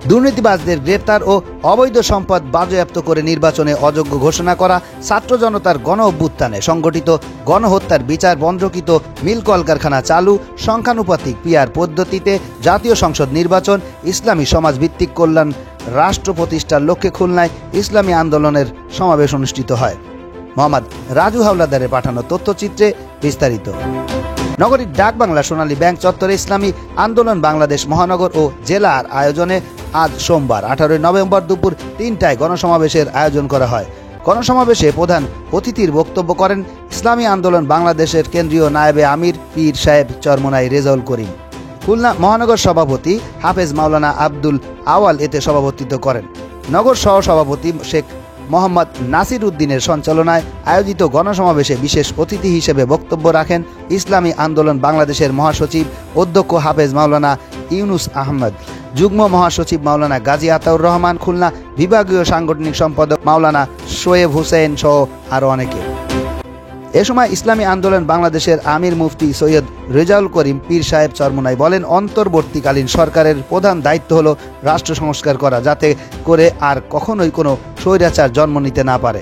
দুর্নীতিবাজদের গ্রেপ্তার ও অবৈধ সম্পদ বাজেয়াপ্ত করে নির্বাচনে অযোগ্য ঘোষণা করা, ছাত্র জনতার গণ অভ্যুত্থানে সংগঠিত গণহত্যার বিচার বন্ধকৃত মিল কলকারখানা চালু, সংখ্যানুপাতিক পিআর পদ্ধতিতে জাতীয় সংসদ নির্বাচন, ইসলামী সমাজভিত্তিক কল্যাণ রাষ্ট্র প্রতিষ্ঠার লক্ষ্যে খুলনায় ইসলামী আন্দোলনের সমাবেশ অনুষ্ঠিত হয়। মোহাম্মদ রাজু হাওলাদারের পাঠানো তথ্যচিত্রে বিস্তারিত। নগরীর ডাকবাংলা সোনালী ব্যাংক চত্বরে ইসলামী আন্দোলন বাংলাদেশ মহানগর ও জেলার আয়োজনে আজ সোমবার 18 নভেম্বর দুপুর 3টায় গণসমাবেশের আয়োজন করা হয়। গণসমাবেশে প্রধান অতিথির বক্তব্য করেন ইসলামী আন্দোলন বাংলাদেশের কেন্দ্রীয় নায়েবে আমির পীর সাহেব চরমোনাই রেজাউল করিম। খুলনা মহানগর সভাপতি হাফেজ মাওলানা আব্দুল আওয়াল এতে সভাপতিত্ব করেন। নগর সহ সভাপতি শেখ মোহাম্মদ নাসির উদ্দিনের সঞ্চালনায় আয়োজিত গণসমাবেশে বিশেষ অতিথি হিসেবে বক্তব্য রাখেন ইসলামী আন্দোলন বাংলাদেশের মহাসচিব অধ্যক্ষ হাফেজ মাওলানা ইউনুস আহমদ, যুগ্ম মহাসচিব মাওলানা গাজী আতাউর রহমান, খুলনা বিভাগীয় সাংগঠনিক সম্পাদক মাওলানা শোয়েব হোসেন সহ আরও অনেকে। এ সময় ইসলামী আন্দোলন বাংলাদেশের আমির মুফতি সৈয়দ রেজাউল করিম পীর সাহেব চরমোনাই বলেন, অন্তর্বর্তীকালীন সরকারের প্রধান দায়িত্ব হলো রাষ্ট্র সংস্কার করা, যাতে করে আর কখনোই কোনো স্বৈরাচার জন্ম নিতে না পারে।